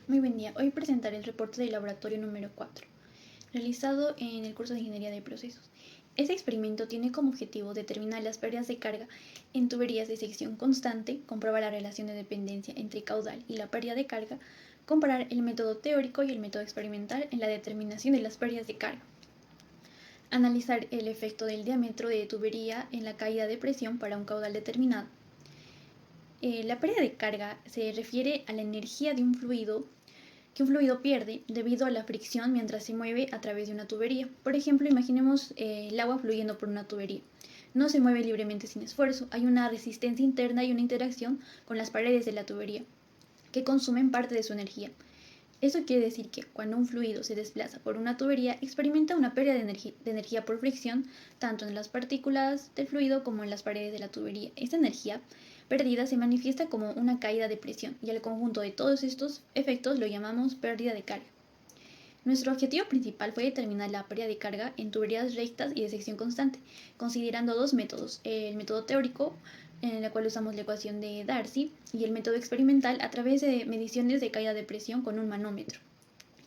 Muy buen día. Hoy presentaré el reporte del laboratorio número 4, realizado en el curso de Ingeniería de Procesos. Este experimento tiene como objetivo determinar las pérdidas de carga en tuberías de sección constante, comprobar la relación de dependencia entre caudal y la pérdida de carga, comparar el método teórico y el método experimental en la determinación de las pérdidas de carga, analizar el efecto del diámetro de tubería en la caída de presión para un caudal determinado. La pérdida de carga se refiere a la energía de un fluido que un fluido pierde debido a la fricción mientras se mueve a través de una tubería. Por ejemplo, imaginemos el agua fluyendo por una tubería. No se mueve libremente sin esfuerzo, hay una resistencia interna y una interacción con las paredes de la tubería, que consumen parte de su energía. Eso quiere decir que cuando un fluido se desplaza por una tubería, experimenta una pérdida de energía por fricción, tanto en las partículas del fluido como en las paredes de la tubería. Esta energía perdida se manifiesta como una caída de presión, y al conjunto de todos estos efectos lo llamamos pérdida de carga. Nuestro objetivo principal fue determinar la pérdida de carga en tuberías rectas y de sección constante, considerando dos métodos: el método teórico, en el cual usamos la ecuación de Darcy, y el método experimental a través de mediciones de caída de presión con un manómetro.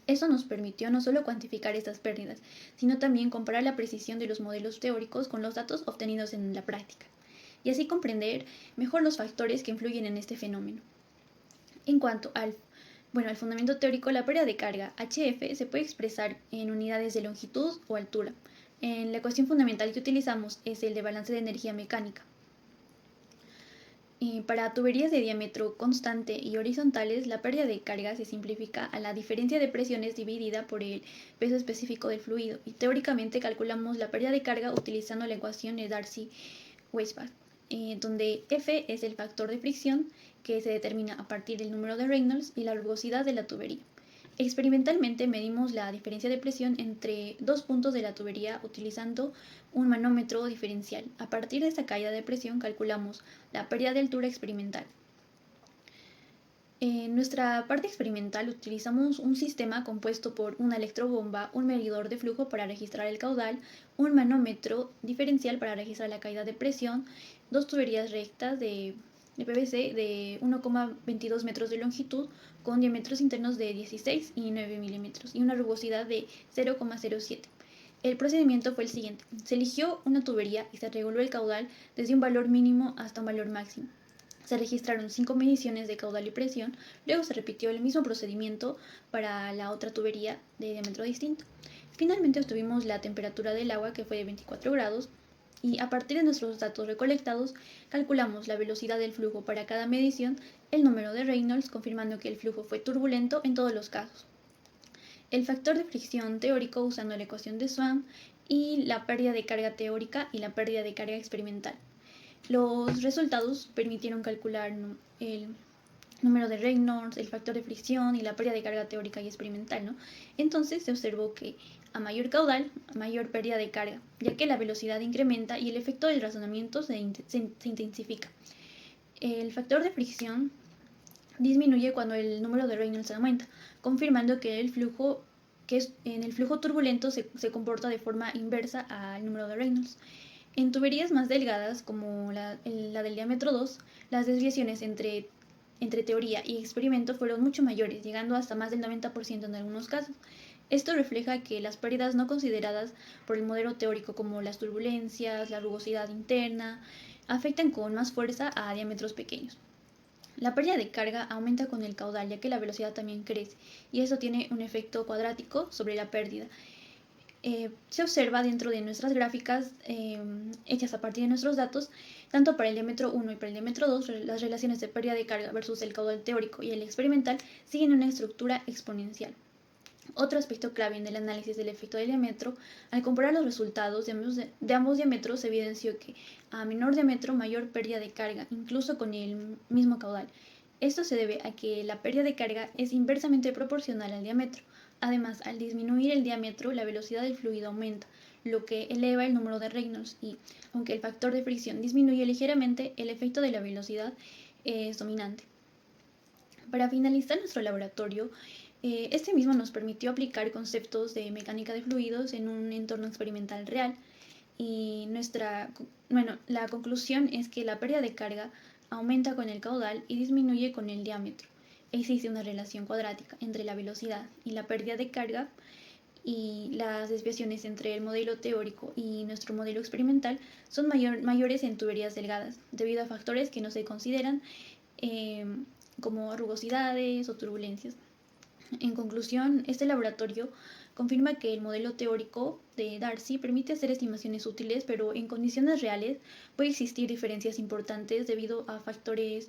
Eso nos permitió no solo cuantificar estas pérdidas, sino también comparar la precisión de los modelos teóricos con los datos obtenidos en la práctica, y así comprender mejor los factores que influyen en este fenómeno. En cuanto al fundamento teórico, la pérdida de carga HF se puede expresar en unidades de longitud o altura. La ecuación fundamental que utilizamos es el de balance de energía mecánica. Para tuberías de diámetro constante y horizontales, la pérdida de carga se simplifica a la diferencia de presiones dividida por el peso específico del fluido, y teóricamente calculamos la pérdida de carga utilizando la ecuación de Darcy-Weisbach, donde F es el factor de fricción, que se determina a partir del número de Reynolds, y la rugosidad de la tubería. Experimentalmente medimos la diferencia de presión entre dos puntos de la tubería utilizando un manómetro diferencial. A partir de esta caída de presión calculamos la pérdida de altura experimental. En nuestra parte experimental utilizamos un sistema compuesto por una electrobomba, un medidor de flujo para registrar el caudal, un manómetro diferencial para registrar la caída de presión, dos tuberías rectas de PVC de 1,22 metros de longitud con diámetros internos de 16 y 9 milímetros y una rugosidad de 0,07. El procedimiento fue el siguiente: se eligió una tubería y se reguló el caudal desde un valor mínimo hasta un valor máximo. Se registraron 5 mediciones de caudal y presión, luego se repitió el mismo procedimiento para la otra tubería de diámetro distinto. Finalmente obtuvimos la temperatura del agua, que fue de 24 grados, y a partir de nuestros datos recolectados calculamos la velocidad del flujo para cada medición, el número de Reynolds, confirmando que el flujo fue turbulento en todos los casos, el factor de fricción teórico usando la ecuación de Swan, y la pérdida de carga teórica y la pérdida de carga experimental. Los resultados permitieron calcular el número de Reynolds, el factor de fricción y la pérdida de carga teórica y experimental, ¿no? Entonces se observó que a mayor caudal, a mayor pérdida de carga, ya que la velocidad incrementa y el efecto del razonamiento se intensifica. El factor de fricción disminuye cuando el número de Reynolds aumenta, confirmando que en el flujo turbulento se comporta de forma inversa al número de Reynolds. En tuberías más delgadas, como la del diámetro 2, las desviaciones entre teoría y experimento fueron mucho mayores, llegando hasta más del 90% en algunos casos. Esto refleja que las pérdidas no consideradas por el modelo teórico, como las turbulencias, la rugosidad interna, afectan con más fuerza a diámetros pequeños. La pérdida de carga aumenta con el caudal, ya que la velocidad también crece, y eso tiene un efecto cuadrático sobre la pérdida. Se observa dentro de nuestras gráficas hechas a partir de nuestros datos, tanto para el diámetro 1 y para el diámetro 2, las relaciones de pérdida de carga versus el caudal teórico y el experimental siguen una estructura exponencial. Otro aspecto clave en el análisis del efecto del diámetro: al comparar los resultados de ambos diámetros, se evidenció que a menor diámetro, mayor pérdida de carga, incluso con el mismo caudal. Esto se debe a que la pérdida de carga es inversamente proporcional al diámetro. Además, al disminuir el diámetro, la velocidad del fluido aumenta, lo que eleva el número de Reynolds, y aunque el factor de fricción disminuye ligeramente, el efecto de la velocidad es dominante. Para finalizar nuestro laboratorio, este mismo nos permitió aplicar conceptos de mecánica de fluidos en un entorno experimental real, y la conclusión es que la pérdida de carga aumenta con el caudal y disminuye con el diámetro. existe una relación cuadrática entre la velocidad y la pérdida de carga, y las desviaciones entre el modelo teórico y nuestro modelo experimental son mayores en tuberías delgadas, debido a factores que no se consideran, eh, como rugosidades o turbulencias. En conclusión, este laboratorio confirma que el modelo teórico de Darcy permite hacer estimaciones útiles, pero en condiciones reales puede existir diferencias importantes debido a factores